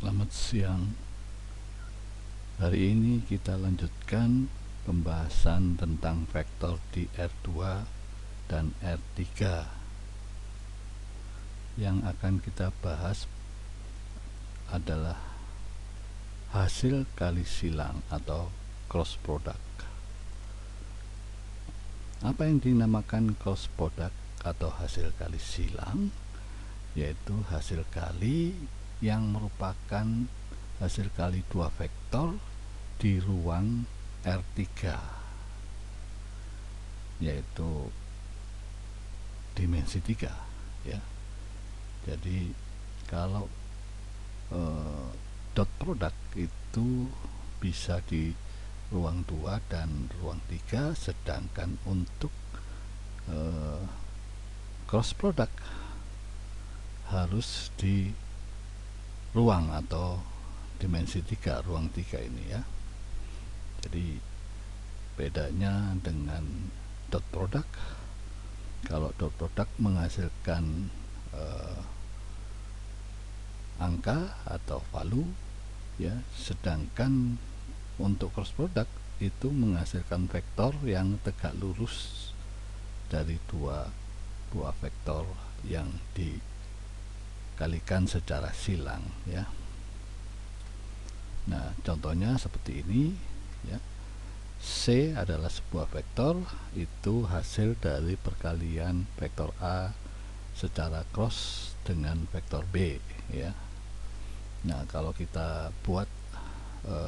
Selamat siang. Hari ini kita lanjutkan pembahasan tentang vektor di R2 dan R3. Yang akan kita bahas adalah hasil kali silang atau cross product. Apa yang dinamakan cross product atau hasil kali silang? Yaitu hasil kali yang merupakan hasil kali dua vektor di ruang R3, yaitu dimensi 3 ya. Jadi kalau dot product itu bisa di ruang 2 dan ruang 3, sedangkan untuk cross product harus di ruang atau dimensi 3, ruang 3 ini ya. Jadi bedanya dengan dot product, kalau dot product menghasilkan angka atau value ya, sedangkan untuk cross product itu menghasilkan vektor yang tegak lurus dari dua buah vektor yang dikalikan secara silang ya. Nah, contohnya seperti ini ya. C adalah sebuah vektor, itu hasil dari perkalian vektor A secara cross dengan vektor B ya. Nah, kalau kita buat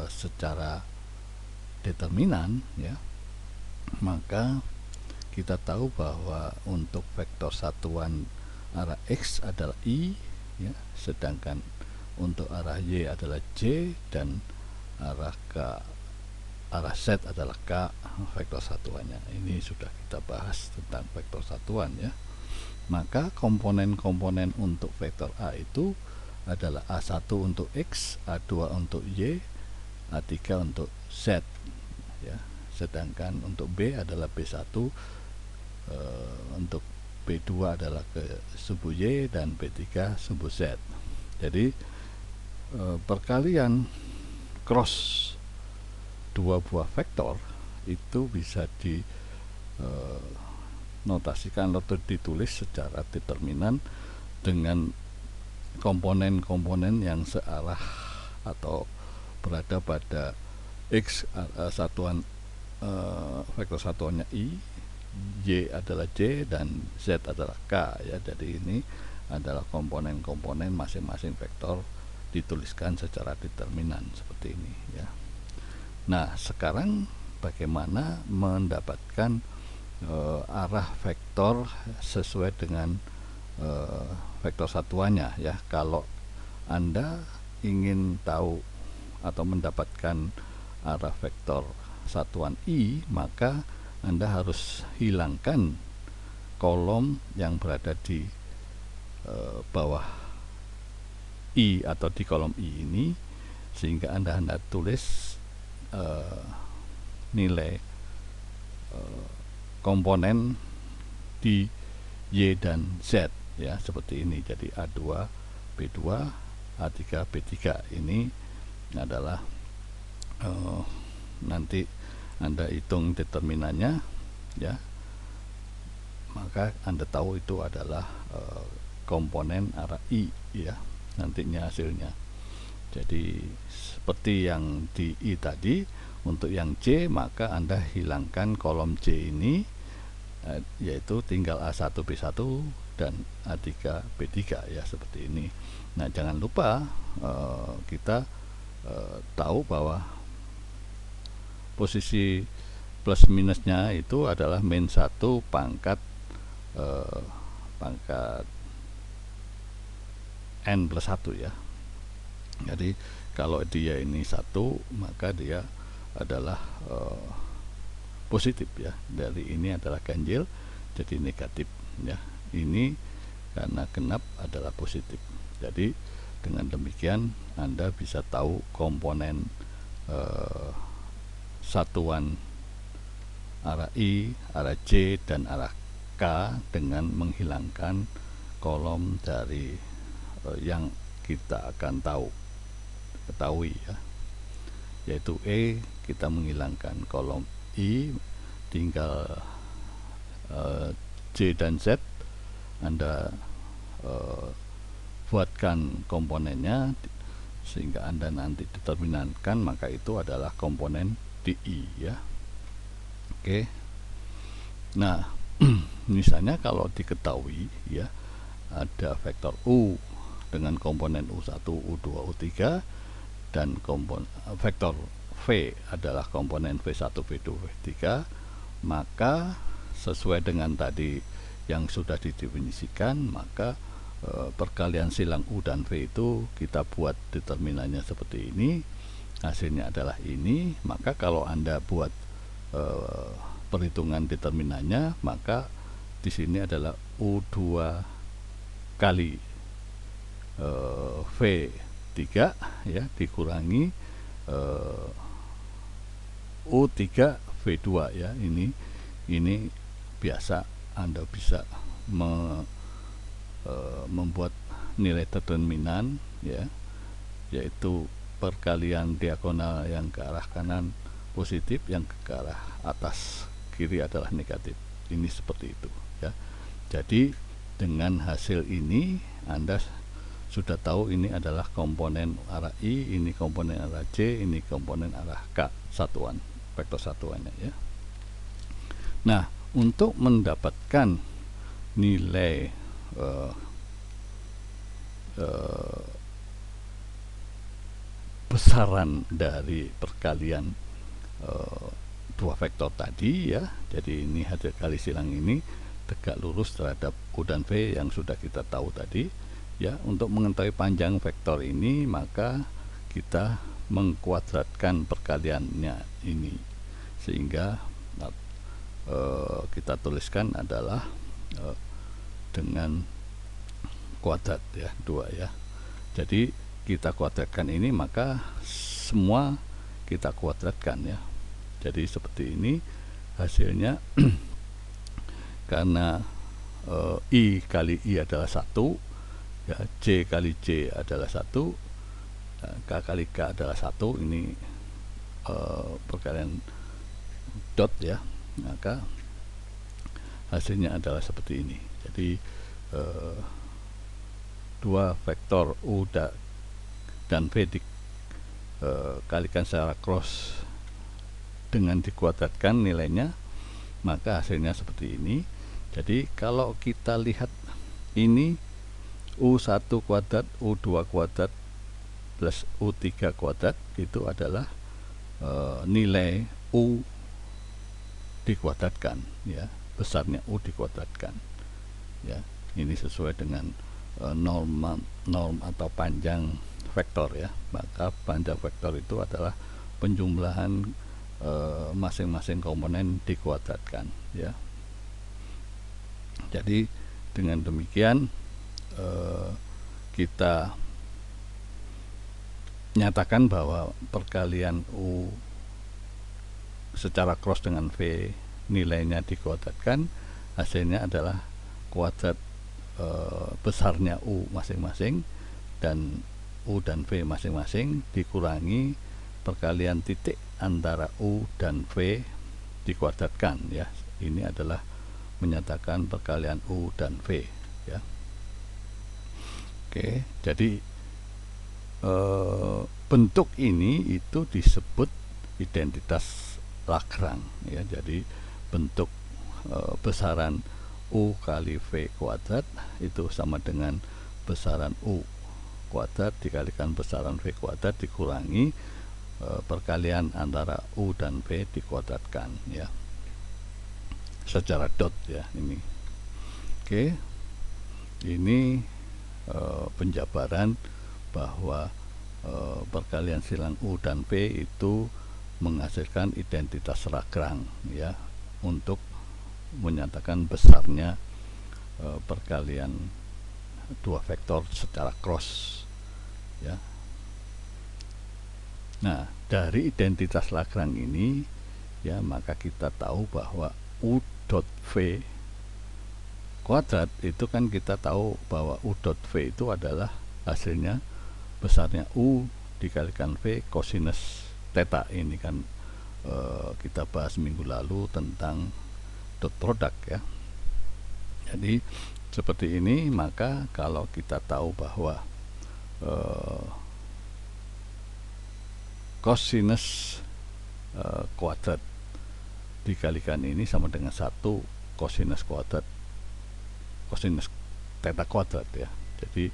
secara determinan ya, maka kita tahu bahwa untuk vektor satuan arah X adalah I ya, sedangkan untuk arah Y adalah J dan arah Z adalah K vektor satuannya. Ini sudah kita bahas tentang vektor satuan ya. Maka komponen-komponen untuk vektor A itu adalah A1 untuk X, A2 untuk Y, A3 untuk Z ya. Sedangkan untuk B adalah B1, untuk B2 adalah ke subu Y dan B3 subu Z. Jadi perkalian cross dua buah vektor itu bisa dinotasikan atau ditulis secara determinan dengan komponen-komponen yang searah atau berada pada X satuan vektor satuannya I, Y adalah J dan Z adalah K ya. Jadi ini adalah komponen-komponen masing-masing vektor dituliskan secara determinan seperti ini ya. Nah, sekarang bagaimana mendapatkan arah vektor sesuai dengan vektor satuannya ya. Kalau Anda ingin tahu atau mendapatkan arah vektor satuan I, maka Anda harus hilangkan kolom yang berada di bawah I atau di kolom I ini, sehingga Anda tulis nilai komponen di Y dan Z ya, seperti ini. Jadi A2 B2, A3 B3 ini adalah nanti Anda hitung determinannya ya, maka Anda tahu itu adalah komponen arah I ya, nantinya hasilnya. Jadi seperti yang di I tadi, untuk yang J maka Anda hilangkan kolom J ini, yaitu tinggal A1 B1 dan A3 B3 ya, seperti ini. Nah, jangan lupa kita tahu bahwa posisi plus minusnya itu adalah min 1 pangkat N plus 1 ya. Jadi kalau dia ini 1, maka dia adalah positif ya. Dari ini adalah ganjil, jadi negatif ya. Ini karena genap adalah positif. Jadi dengan demikian Anda bisa tahu komponen satuan arah I, arah J dan arah K dengan menghilangkan kolom dari yang kita akan tahu ketahui ya, yaitu E kita menghilangkan kolom I, tinggal J dan Z Anda buatkan komponennya sehingga Anda nanti determinankan, maka itu adalah komponen DI ya. Oke. Nah, misalnya kalau diketahui ya, ada vektor U dengan komponen U1, U2, U3 dan vektor V adalah komponen V1, V2, V3, maka sesuai dengan tadi yang sudah didefinisikan, maka perkalian silang U dan V itu kita buat determinannya seperti ini, hasilnya adalah ini. Maka kalau Anda buat perhitungan determinannya, maka di sini adalah U2 kali V3 ya dikurangi U3 V2 ya. Ini biasa Anda bisa membuat nilai determinan ya, yaitu perkalian diagonal yang ke arah kanan positif, yang ke arah atas kiri adalah negatif. Ini seperti itu ya. Jadi dengan hasil ini Anda sudah tahu ini adalah komponen arah I, ini komponen arah J, ini komponen arah K satuan, vektor satuannya ya. Nah, untuk mendapatkan nilai besaran dari perkalian dua vektor tadi ya, jadi ini hasil kali silang ini tegak lurus terhadap U dan V yang sudah kita tahu tadi ya. Untuk mengetahui panjang vektor ini, maka kita mengkuadratkan perkaliannya ini, sehingga kita tuliskan adalah dengan kuadrat ya, 2 ya. Jadi kita kuadratkan ini, maka semua kita kuadratkan ya. Jadi seperti ini hasilnya. Karena I kali I adalah 1 ya, J kali J adalah 1, K kali K adalah 1. Ini perkalian dot ya, maka hasilnya adalah seperti ini. Jadi dua vektor U dan V dikalikan secara cross dengan dikuadratkan nilainya, maka hasilnya seperti ini. Jadi kalau kita lihat ini U1 kuadrat, U2 kuadrat plus U3 kuadrat itu adalah nilai U dikuadratkan ya, besarnya U dikuadratkan ya. Ini sesuai dengan norm atau panjang vektor ya. Maka panjang vektor itu adalah penjumlahan masing-masing komponen dikuadratkan ya. Jadi dengan demikian kita nyatakan bahwa perkalian U secara cross dengan V nilainya dikuadratkan, hasilnya adalah kuadrat besarnya U masing-masing dan U dan V masing-masing dikurangi perkalian titik antara U dan V dikuadratkan ya. Ini adalah menyatakan perkalian U dan V ya. Oke, jadi bentuk ini itu disebut identitas Lagrange ya. Jadi bentuk besaran U kali V kuadrat itu sama dengan besaran U kuadrat dikalikan besaran V kuadrat dikurangi perkalian antara U dan V dikuadratkan ya, secara dot ya ini. Oke, ini penjabaran bahwa perkalian silang U dan V itu menghasilkan identitas Lagrange ya, untuk menyatakan besarnya perkalian dua vektor secara cross ya. Nah, dari identitas Lagrange ini ya, maka kita tahu bahwa U dot V kuadrat itu kan kita tahu bahwa U dot V itu adalah hasilnya besarnya U dikalikan V kosinus theta. Ini kan kita bahas minggu lalu tentang dot product ya. Jadi seperti ini, maka kalau kita tahu bahwa kosinus kuadrat dikalikan ini sama dengan 1 kosinus kuadrat kosinus theta kuadrat ya. Jadi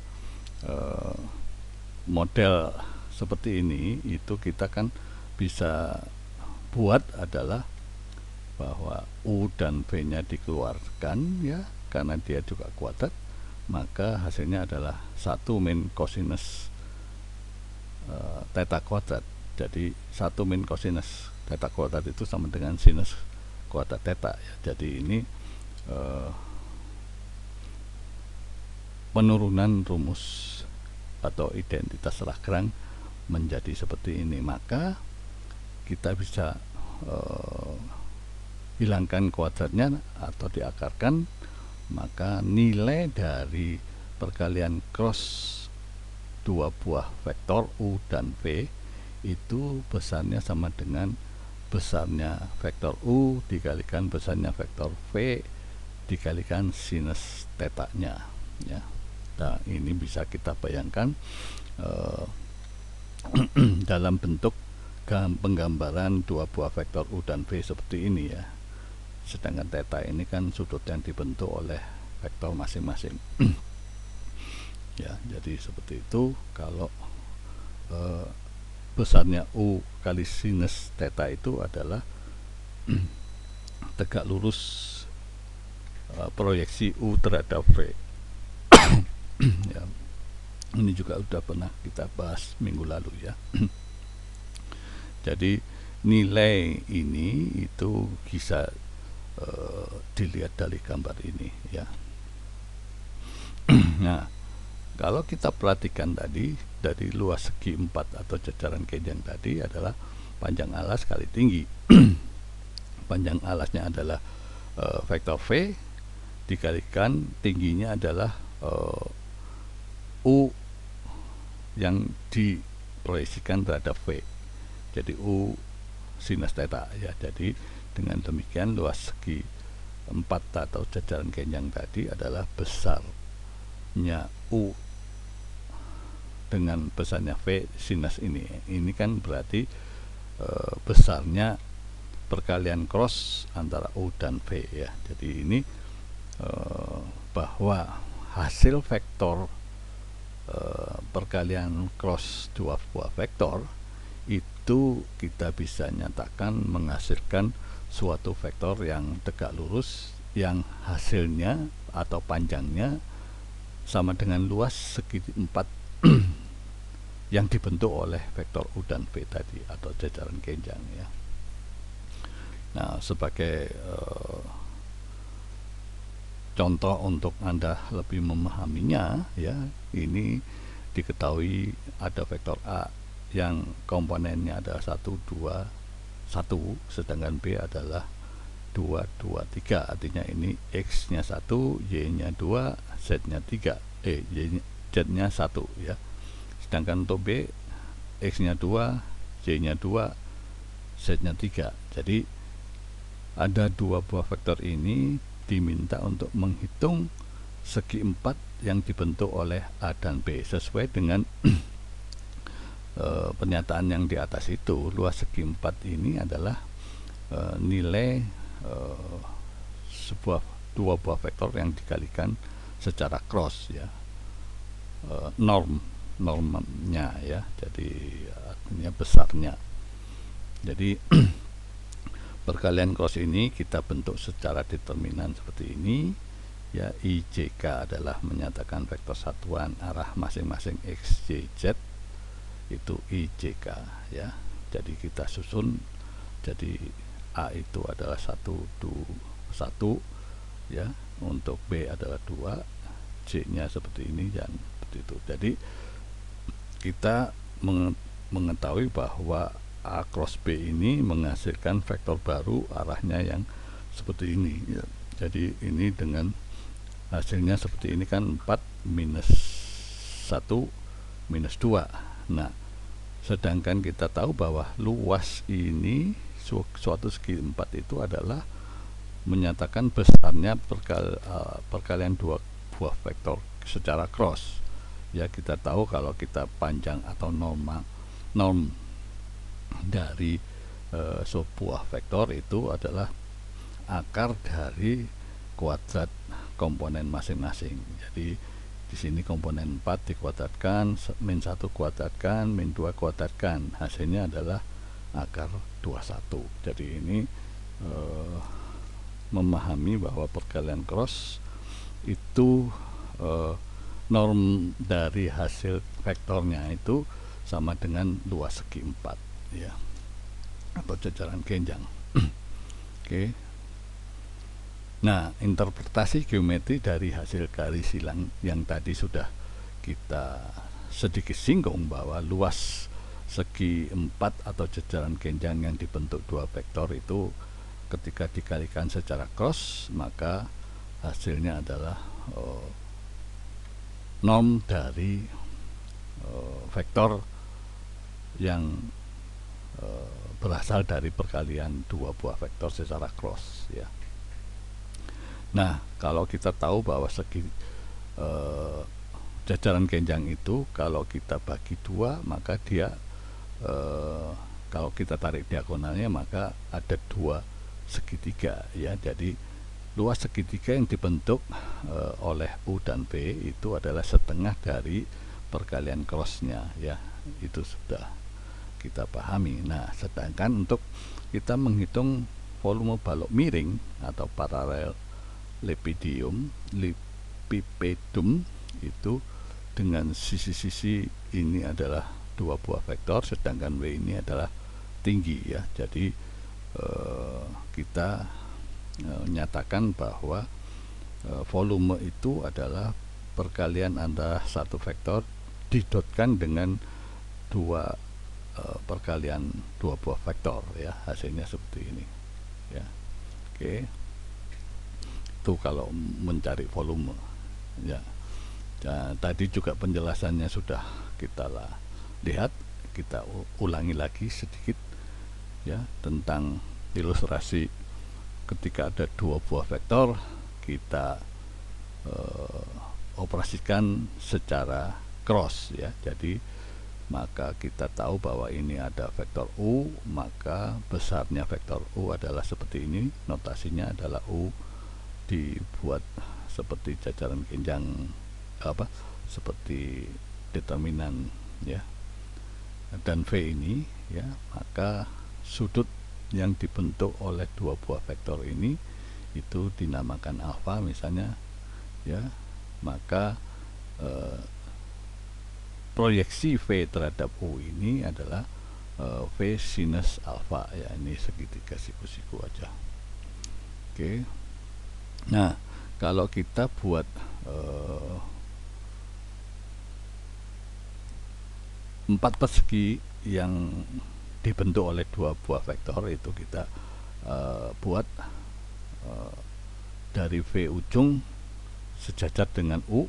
model seperti ini itu kita kan bisa buat adalah bahwa U dan V nya dikeluarkan ya, karena dia juga kuadrat, maka hasilnya adalah 1 min kosinus theta kuadrat. Jadi 1 min kosinus theta kuadrat itu sama dengan sinus kuadrat theta ya. Jadi ini penurunan rumus atau identitas Lagrange menjadi seperti ini. Maka kita bisa hilangkan kuadratnya atau diakarkan, maka nilai dari perkalian cross dua buah vektor U dan V itu besarnya sama dengan besarnya vektor U dikalikan besarnya vektor V dikalikan sinus theta-nya ya. Nah, ini bisa kita bayangkan dalam bentuk penggambaran dua buah vektor U dan V seperti ini ya. Sedangkan theta ini kan sudut yang dibentuk oleh vektor masing-masing. Ya, jadi seperti itu. Kalau besarnya U kali sinus theta itu adalah tegak lurus proyeksi U terhadap V. Ya, ini juga sudah pernah kita bahas minggu lalu ya. Jadi nilai ini itu bisa dilihat dari gambar ini ya. Nah, kalau kita perhatikan tadi dari luas segi 4 atau jajaran kejenjang tadi adalah panjang alas kali tinggi. Panjang alasnya adalah vektor V dikalikan tingginya adalah U yang diproyeksikan terhadap V. Jadi U sinus theta ya. Jadi dengan demikian luas segi 4 atau jajaran kejenjang tadi adalah besarnya U dengan besarnya V sinus ini. Ini kan berarti besarnya perkalian cross antara U dan V ya. Jadi ini bahwa hasil vektor perkalian cross dua buah vektor itu kita bisa nyatakan menghasilkan suatu vektor yang tegak lurus yang hasilnya atau panjangnya sama dengan luas segi 4 yang dibentuk oleh vektor U dan V tadi atau jajaran kejenjang ya. Nah, sebagai contoh untuk Anda lebih memahaminya ya, ini diketahui ada vektor A yang komponennya adalah 1, 2, 1, sedangkan B adalah 2, 2, 3. Artinya ini X nya 1, Y nya 2, Z nya 3, Z nya 1 ya. Sedangkan untuk B, X nya 2, Y nya 2, Z nya 3. Jadi ada dua buah vektor ini diminta untuk menghitung segi 4 yang dibentuk oleh A dan B sesuai dengan pernyataan yang di atas itu. Luas segi 4 ini adalah nilai dua buah vektor yang dikalikan secara cross ya, normnya ya, jadi artinya besarnya. Jadi perkalian cross ini kita bentuk secara determinan seperti ini ya. IJK adalah menyatakan vektor satuan arah masing-masing X, Y, Z, itu IJK ya. Jadi kita susun, jadi A itu adalah 1 ya, untuk B adalah 2, C nya seperti ini dan seperti itu. Jadi kita mengetahui bahwa A cross B ini menghasilkan vektor baru arahnya yang seperti ini ya. Jadi ini dengan hasilnya seperti ini kan 4 minus 1 minus 2. Nah, Sedangkan kita tahu bahwa luas ini suatu segi 4 itu adalah menyatakan besarnya perkalian dua buah vektor secara cross. Ya, kita tahu kalau kita panjang atau norm dari sebuah vektor itu adalah akar dari kuadrat komponen masing-masing. Jadi di sini komponen 4 dikuadratkan, min 1 kuadratkan, min 2 kuadratkan, hasilnya adalah akar 21. Jadi ini memahami bahwa perkalian cross itu norm dari hasil vektornya itu sama dengan luas segi 4, ya, atau jajaran genjang. Oke. Nah, interpretasi geometri dari hasil garis silang yang tadi sudah kita sedikit singgung, bahwa luas segi 4 atau jajaran genjang yang dibentuk dua vektor itu ketika dikalikan secara cross, maka hasilnya adalah norm dari vektor yang berasal dari perkalian dua buah vektor secara cross, ya. Nah, kalau kita tahu bahwa segi jajaran genjang itu kalau kita bagi dua, maka dia kalau kita tarik diagonalnya maka ada dua segitiga, ya. Jadi luas segitiga yang dibentuk oleh U dan V itu adalah setengah dari perkalian crossnya, ya. Itu sudah kita pahami. Nah, sedangkan untuk kita menghitung volume balok miring atau parallelepipedium itu dengan sisi-sisi ini adalah dua buah vektor, sedangkan W ini adalah tinggi, ya. Jadi kita nyatakan bahwa volume itu adalah perkalian antara satu vektor didotkan dengan dua perkalian dua buah vektor, ya. Hasilnya seperti ini, ya. Oke. Itu kalau mencari volume, ya. Nah, tadi juga penjelasannya sudah kita lihat, kita ulangi lagi sedikit, ya, tentang ilustrasi ketika ada dua buah vektor kita operasikan secara cross, ya. Jadi maka kita tahu bahwa ini ada vektor U, maka besarnya vektor U adalah seperti ini, notasinya adalah U dibuat seperti jajaran genjang, seperti determinan, ya. Dan V ini, ya, maka sudut yang dibentuk oleh dua buah vektor ini itu dinamakan alfa misalnya, ya. Maka proyeksi V terhadap U ini adalah V sinus alfa, ya. Ini segitiga siku-siku aja. Oke. Nah, kalau kita buat empat persegi yang dibentuk oleh dua buah vektor itu kita buat dari V ujung sejajar dengan U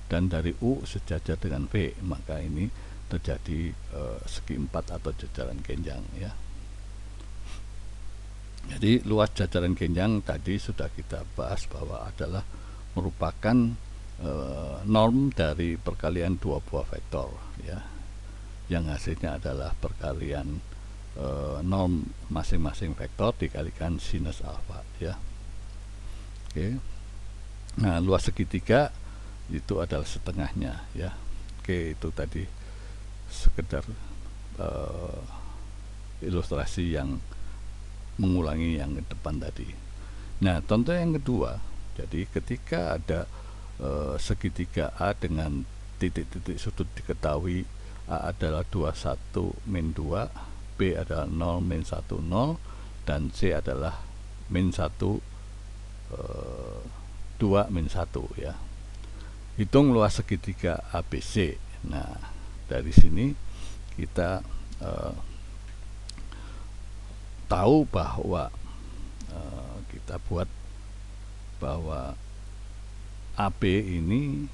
dan dari U sejajar dengan V, maka ini terjadi segi 4 atau jajaran genjang, ya. Jadi luas jajaran genjang tadi sudah kita bahas bahwa adalah merupakan norm dari perkalian dua buah vektor, ya, yang hasilnya adalah perkalian norm masing-masing vektor dikalikan sinus alfa, ya. Oke. Nah, luas segitiga itu adalah setengahnya, ya. Oke, itu tadi sekedar ilustrasi yang mengulangi yang ke depan tadi. Nah, contoh yang kedua, jadi ketika ada segitiga A dengan titik-titik sudut diketahui, A adalah 21 min 2, B adalah 0 min 1 0, dan C adalah min 1 2 min 1, ya. Hitung luas segitiga ABC. Nah, dari sini kita tahu bahwa kita buat bahwa AB ini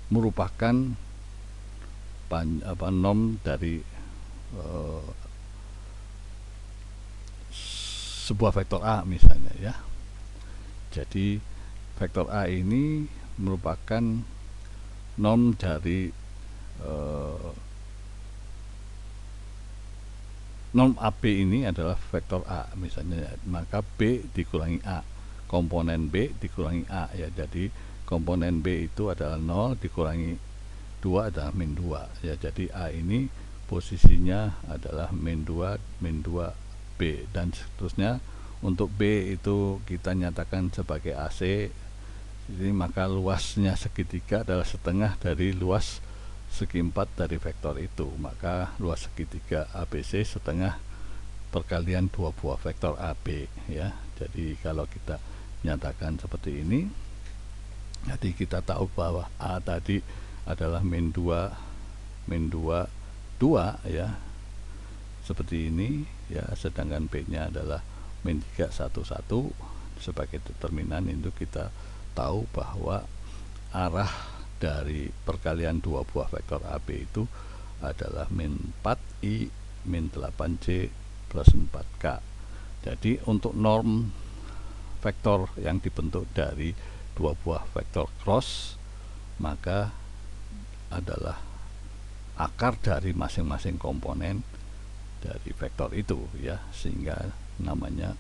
merupakan norm dari sebuah vektor A misalnya ya. Jadi vektor A ini merupakan norm dari norm AB ini adalah vektor A misalnya, maka B dikurangi A, komponen B dikurangi A ya. Jadi komponen B itu adalah 0 dikurangi 2 adalah min 2 ya. Jadi A ini posisinya adalah min 2 B dan seterusnya. Untuk B itu kita nyatakan sebagai AC, jadi maka luasnya segitiga adalah setengah dari luas segi 4 dari vektor itu, maka luas segitiga ABC setengah perkalian dua buah vektor AB ya. Jadi kalau kita nyatakan seperti ini, jadi kita tahu bahwa A tadi adalah min 2 ya, seperti ini ya, sedangkan B nya adalah min 3 1 1. Sebagai determinan itu kita tahu bahwa arah dari perkalian dua buah vektor AB itu adalah min 4I min 8J plus 4K. Jadi untuk norm vektor yang dibentuk dari dua buah vektor cross, maka adalah akar dari masing-masing komponen dari vektor itu ya, sehingga namanya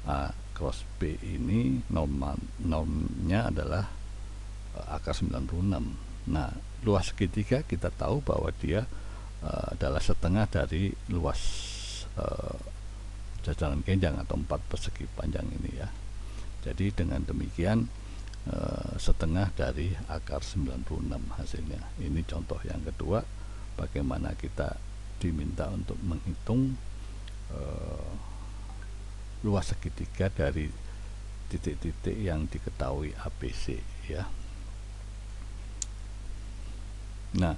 A cross B ini normnya adalah akar 96. Nah, luas segitiga kita tahu bahwa dia adalah setengah dari luas jajaran kenjang atau 4 persegi panjang ini ya. Jadi dengan demikian setengah dari akar 96 hasilnya. Ini contoh yang kedua, bagaimana kita diminta untuk menghitung luas segitiga dari titik-titik yang diketahui ABC ya. Nah,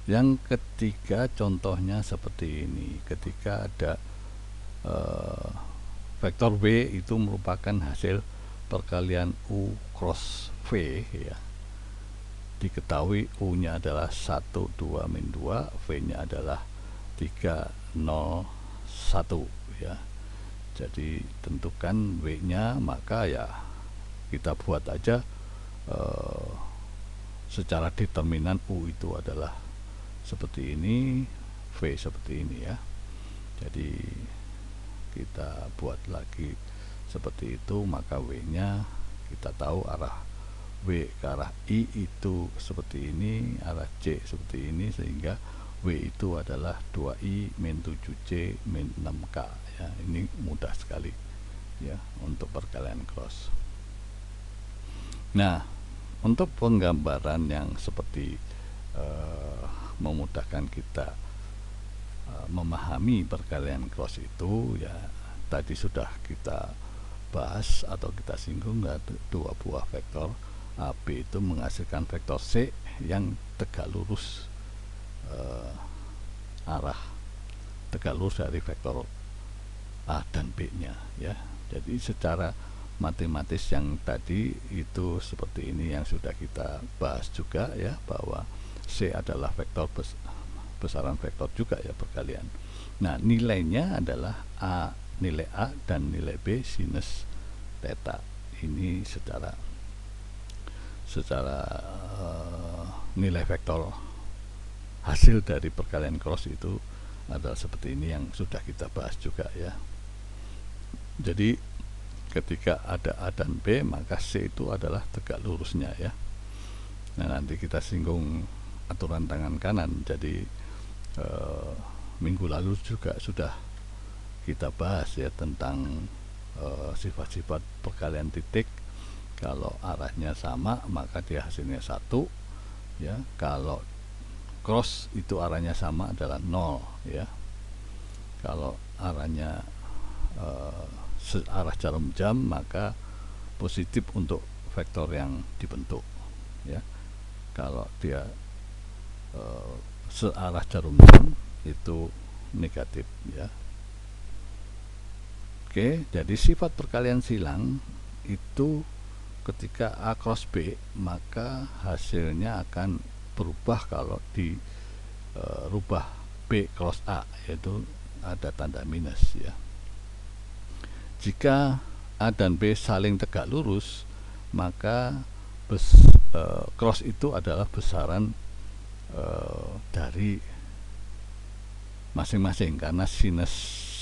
yang ketiga contohnya seperti ini. Ketika ada vektor W itu merupakan hasil perkalian U cross V ya. Diketahui U nya adalah 1 2 min 2, V nya adalah 3 0 1 ya. Jadi tentukan W nya, maka ya kita buat aja secara determinan U itu adalah seperti ini, V seperti ini ya. Jadi kita buat lagi seperti itu, maka W nya kita tahu arah W ke arah I itu seperti ini, arah J seperti ini, sehingga W itu adalah 2I min 7J min 6K ya. Ini mudah sekali ya untuk perkalian cross. Nah, untuk penggambaran yang seperti memudahkan kita memahami perkalian cross itu ya, tadi sudah kita bahas atau kita singgung, dua buah vektor AB itu menghasilkan vektor C yang tegak lurus arah tegak lurus dari vektor A dan B nya ya. Jadi secara matematis yang tadi itu seperti ini yang sudah kita bahas juga ya, bahwa C adalah vektor besaran vektor juga ya, perkalian. Nah, nilainya adalah nilai A dan nilai B sinus theta. Ini secara nilai vektor hasil dari perkalian cross itu adalah seperti ini yang sudah kita bahas juga ya. Jadi ketika ada A dan B, maka C itu adalah tegak lurusnya ya. Nah, nanti kita singgung aturan tangan kanan. Jadi minggu lalu juga sudah kita bahas ya tentang sifat-sifat perkalian titik. Kalau arahnya sama, maka dia hasilnya 1 ya. Kalau cross itu arahnya sama adalah 0 ya. Kalau arahnya searah jarum jam, maka positif untuk vektor yang dibentuk ya. Kalau dia searah jarum jam itu negatif ya. Oke, jadi sifat perkalian silang itu ketika A cross B, maka hasilnya akan berubah kalau rubah B cross A, yaitu ada tanda minus ya. Jika A dan B saling tegak lurus, maka cross itu adalah besaran dari masing-masing, karena sinus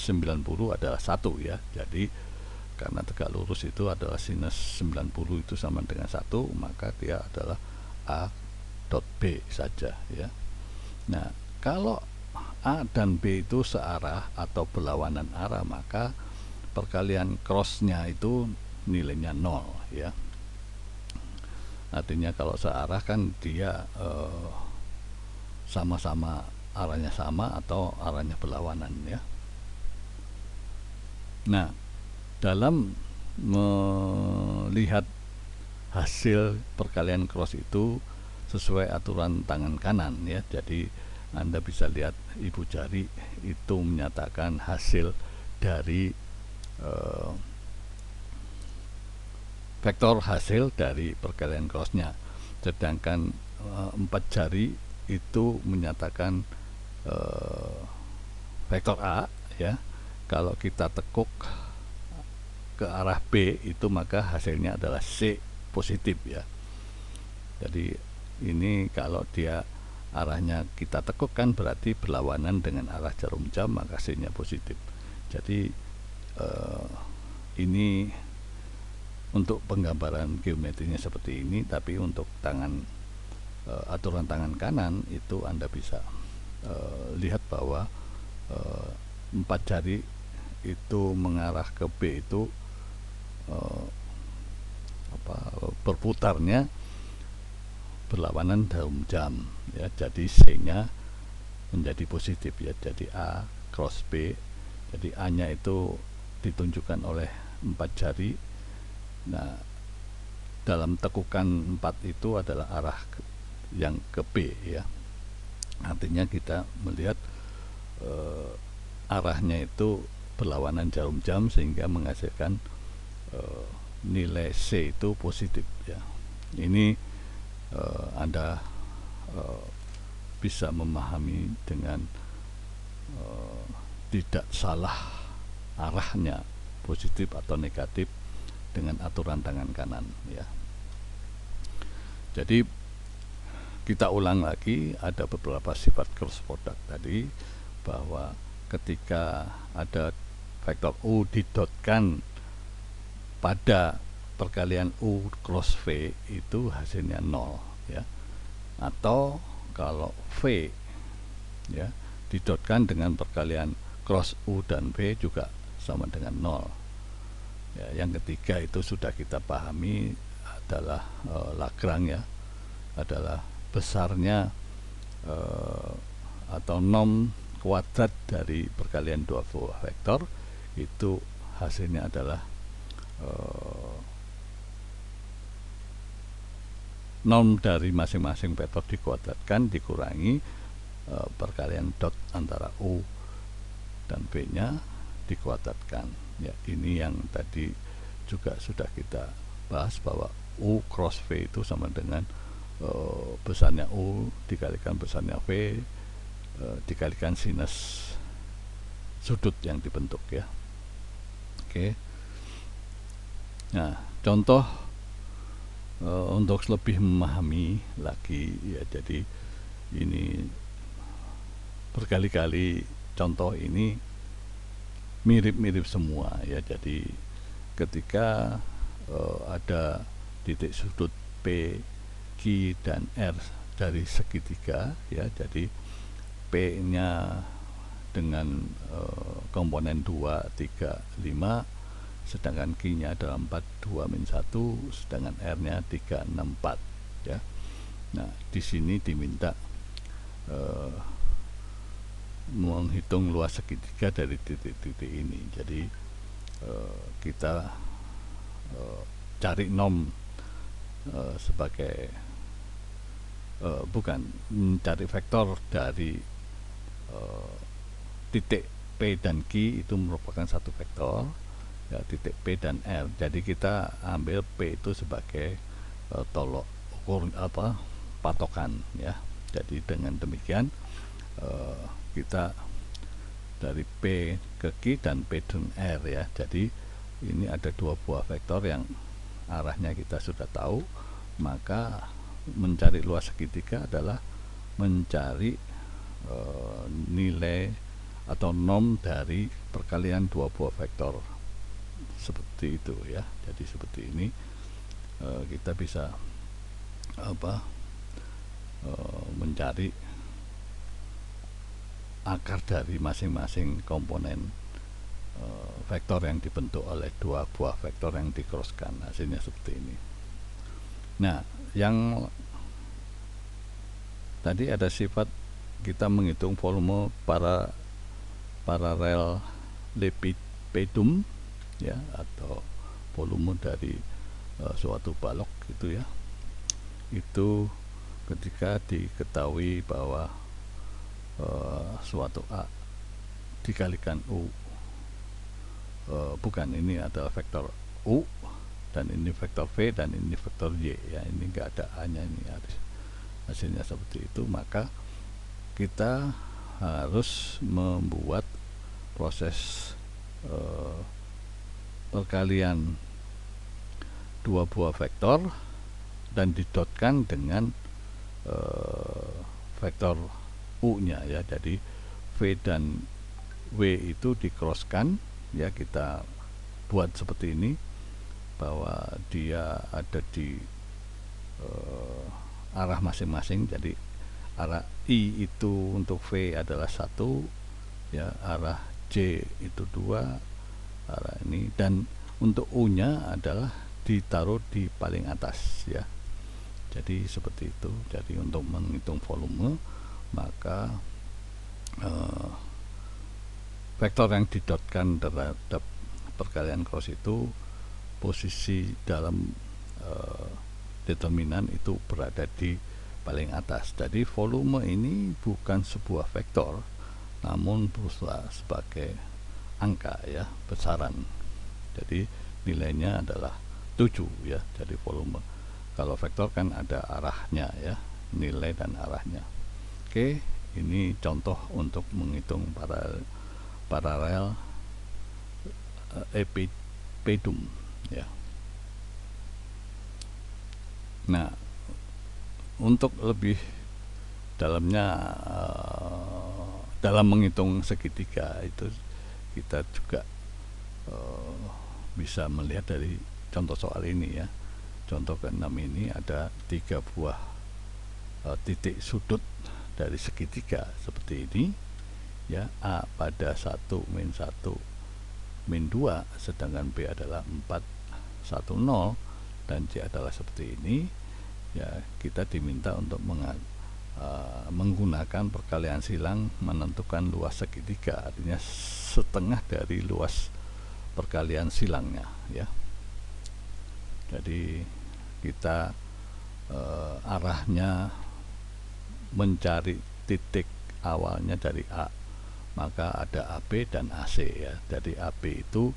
90 adalah 1 ya. Jadi karena tegak lurus itu adalah sinus 90 itu sama dengan 1, maka dia adalah A dot B saja ya. Nah, kalau A dan B itu searah atau berlawanan arah, maka perkalian crossnya itu nilainya 0 ya. Artinya kalau searah kan dia sama-sama arahnya sama atau arahnya berlawanan ya. Nah, dalam melihat hasil perkalian cross itu sesuai aturan tangan kanan ya. Jadi Anda bisa lihat ibu jari itu menyatakan hasil dari vektor hasil dari perkalian crossnya, sedangkan 4 jari itu menyatakan vektor A ya. Kalau kita tekuk ke arah B itu maka hasilnya adalah C positif ya. Jadi ini kalau dia arahnya kita tekuk kan berarti berlawanan dengan arah jarum jam, maka hasilnya positif. Jadi ini untuk penggambaran geometrinya seperti ini, tapi untuk aturan tangan kanan itu Anda bisa lihat bahwa 4 jari itu mengarah ke B itu berputarnya berlawanan jarum jam ya. Jadi C nya menjadi positif ya, jadi A cross B. Jadi A nya itu ditunjukkan oleh 4 jari. Nah, dalam tekukan 4 itu adalah arah yang ke B ya. Artinya kita melihat arahnya itu berlawanan jarum jam sehingga menghasilkan nilai C itu positif ya. Ini Anda bisa memahami dengan tidak salah arahnya positif atau negatif dengan aturan tangan kanan ya. Jadi kita ulang lagi, ada beberapa sifat cross product tadi, bahwa ketika ada vektor U didotkan pada perkalian U cross V itu hasilnya 0 ya. Atau kalau V ya didotkan dengan perkalian cross U dan V juga sama dengan 0 ya. Yang ketiga itu sudah kita pahami adalah Lagrange ya, adalah besarnya atau norm kuadrat dari perkalian dua buah vektor, itu hasilnya adalah norm dari masing-masing vektor dikuadratkan dikurangi perkalian dot antara U dan V nya dikuadratkan ya. Ini yang tadi juga sudah kita bahas, bahwa U cross V itu sama dengan besarnya U dikalikan besarnya V dikalikan sinus sudut yang dibentuk ya. Oke. Nah, contoh untuk lebih memahami lagi ya, jadi ini berkali-kali contoh ini mirip-mirip semua ya. Jadi ketika ada titik sudut P, Q dan R dari segitiga ya, jadi P nya dengan komponen 2, 3, 5, sedangkan Q nya adalah 4, 2, min 1, sedangkan R nya 3, 6, 4 ya. Nah, di sini diminta menghitung luas segitiga dari titik-titik ini. Jadi kita cari norm sebagai bukan mencari vektor dari titik P dan Q itu merupakan satu vektor ya, titik P dan R. Jadi kita ambil P itu sebagai tolok ukur patokan ya. Jadi dengan demikian kita dari P ke Q dan P dan R ya. Jadi ini ada dua buah vektor yang arahnya kita sudah tahu, maka mencari luas segitiga adalah mencari nilai atau norm dari perkalian dua buah vektor seperti itu ya. Jadi seperti ini kita bisa mencari akar dari masing-masing komponen vektor yang dibentuk oleh dua buah vektor yang dikroskan. Hasilnya seperti ini. Nah, yang tadi ada sifat kita menghitung volume parallelepipedum ya, atau volume dari suatu balok gitu ya. Itu ketika diketahui bahwa suatu A dikalikan U, bukan, ini adalah vektor U dan ini vektor V dan ini vektor Y ya, ini enggak ada A nya, ini harus hasilnya seperti itu. Maka kita harus membuat proses perkalian dua buah vektor dan didotkan dengan vektor U nya ya. Jadi V dan W itu dikroskan ya, kita buat seperti ini bahwa dia ada di arah masing-masing. Jadi arah I itu untuk V adalah 1 ya, arah J itu 2, arah ini, dan untuk U nya adalah ditaruh di paling atas ya. Jadi seperti itu. Jadi untuk menghitung volume, maka vektor yang didotkan terhadap perkalian cross itu posisi dalam determinan itu berada di paling atas. Jadi volume ini bukan sebuah vektor, namun berusaha sebagai angka ya, besaran. Jadi nilainya adalah 7 ya. Jadi volume, kalau vektor kan ada arahnya ya, nilai dan arahnya. Oke, ini contoh untuk menghitung paralel epipedum ya. Nah, untuk lebih dalamnya dalam menghitung segitiga itu kita juga bisa melihat dari contoh soal ini ya. Contoh ke-6 ini ada 3 buah titik sudut dari segitiga seperti ini ya. A pada 1, min 1, min 2, sedangkan B adalah 4, 1, 0, dan C adalah seperti ini ya. Kita diminta untuk menggunakan perkalian silang menentukan luas segitiga, artinya setengah dari luas perkalian silangnya ya. Jadi kita arahnya mencari titik awalnya dari A, maka ada AB dan AC ya. Jadi AB itu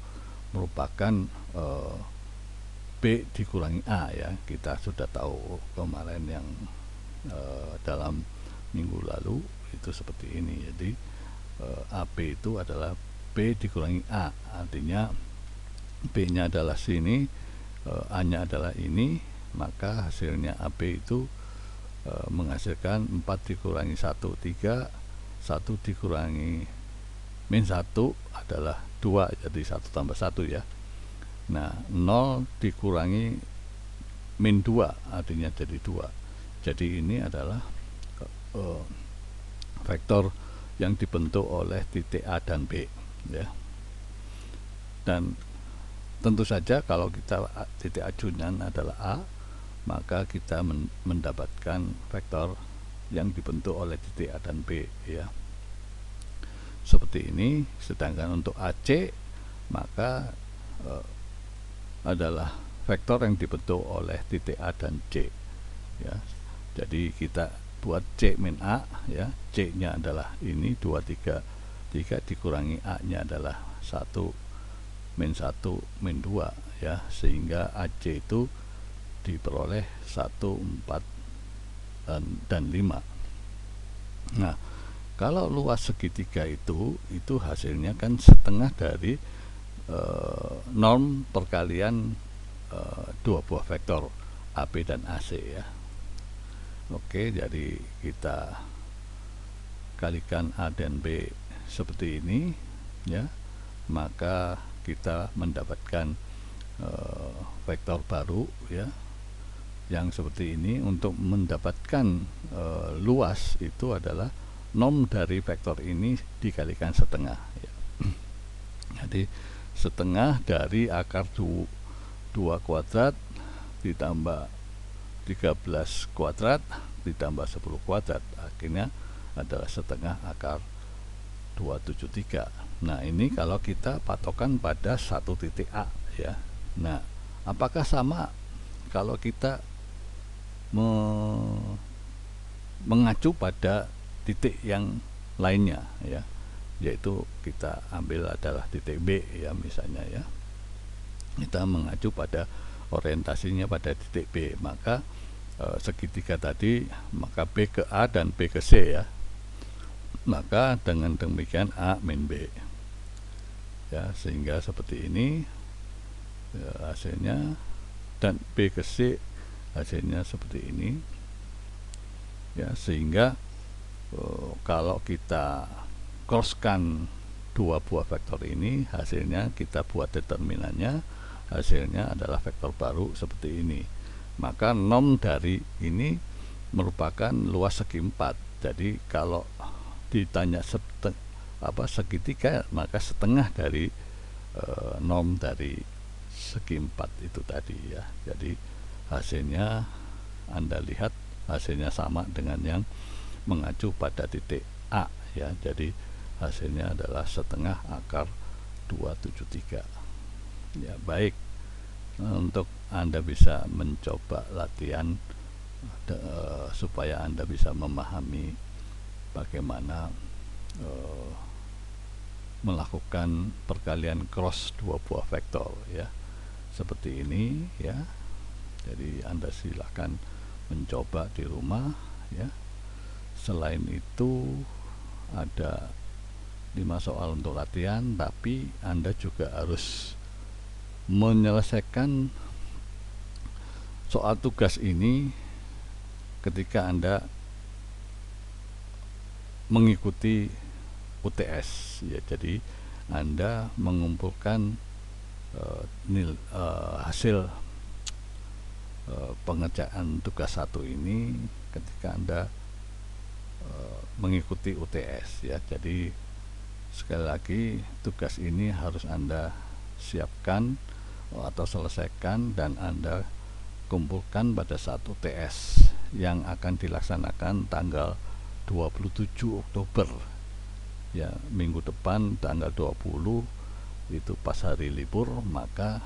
merupakan B dikurangi A ya. Kita sudah tahu kemarin yang dalam minggu lalu itu seperti ini. Jadi AB itu adalah B dikurangi A, artinya B nya adalah sini, A nya adalah ini, maka hasilnya AB itu menghasilkan 4 dikurangi 1, 3, 1 dikurangi min 1 adalah 2, jadi 1 tambah 1 ya. Nah, 0 dikurangi min 2 artinya jadi 2. Jadi ini adalah vektor yang dibentuk oleh titik A dan B ya. Dan tentu saja kalau kita titik acuan adalah A, maka kita mendapatkan vektor yang dibentuk oleh titik A dan B ya, seperti ini. Sedangkan untuk AC maka adalah vektor yang dibentuk oleh titik A dan C ya. Jadi kita buat C min A ya, C nya adalah ini 2, 3, 3 dikurangi A nya adalah 1, min 1, min 2 ya, sehingga AC itu diperoleh 1, 4 dan 5. Nah, Kalau luas segitiga itu hasilnya kan setengah dari norm perkalian dua buah vektor AB dan AC ya. Oke, jadi kita kalikan A dan B seperti ini ya, maka kita mendapatkan vektor baru ya yang seperti ini. Untuk mendapatkan luas itu adalah norm dari vektor ini dikalikan setengah ya. Jadi setengah dari akar 2 kuadrat ditambah 13 kuadrat ditambah 10 kuadrat, akhirnya adalah setengah akar 273. Nah, ini kalau kita patokan pada satu titik A ya. Nah, apakah sama kalau kita mengacu pada titik yang lainnya ya, yaitu kita ambil adalah titik B ya misalnya ya. Kita mengacu pada orientasinya pada titik B, maka segitiga tadi, maka B ke A dan B ke C ya. Maka dengan demikian A min B ya, sehingga seperti ini ya, hasilnya, dan B ke C hasilnya seperti ini ya. Sehingga kalau kita crosskan dua buah vektor ini, hasilnya kita buat determinannya, hasilnya adalah vektor baru seperti ini. Maka norm dari ini merupakan luas segi 4. Jadi kalau ditanya segitiga, maka setengah dari norm dari segi 4 itu tadi ya. Jadi hasilnya Anda lihat hasilnya sama dengan yang mengacu pada titik A ya. Jadi hasilnya adalah setengah akar 273 ya. Baik, untuk Anda bisa mencoba latihan supaya Anda bisa memahami bagaimana melakukan perkalian cross dua buah vektor ya, seperti ini ya. Jadi Anda silakan mencoba di rumah ya. Selain itu ada 5 soal untuk latihan, tapi Anda juga harus menyelesaikan soal tugas ini ketika Anda mengikuti UTS ya. Jadi Anda mengumpulkan hasil pengerjaan tugas 1 ini ketika Anda mengikuti UTS ya. Jadi sekali lagi, tugas ini harus Anda siapkan atau selesaikan dan Anda kumpulkan pada saat UTS yang akan dilaksanakan tanggal 27 Oktober ya, minggu depan tanggal 20 itu pas hari libur, maka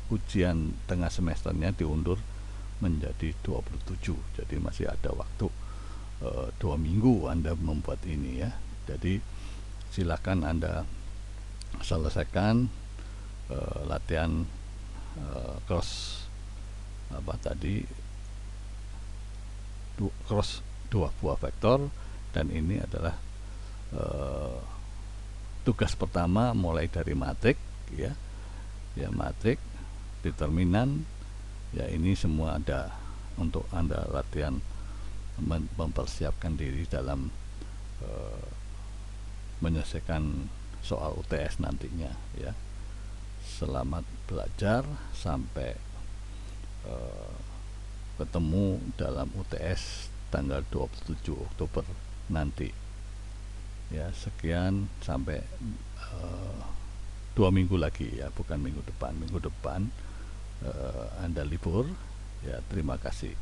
ujian tengah semesternya diundur menjadi 27. Jadi masih ada waktu 2 minggu Anda membuat ini ya. Jadi silakan Anda selesaikan latihan cross cross dua buah vektor, dan ini adalah tugas pertama mulai dari matrik ya, matrik, determinan ya. Ini semua ada untuk Anda latihan mempersiapkan diri dalam menyelesaikan soal UTS nantinya ya. Selamat belajar, sampai ketemu dalam UTS tanggal 27 Oktober nanti ya. Sekian, sampai 2 minggu lagi ya, bukan minggu depan. Minggu depan Anda libur ya. Terima kasih.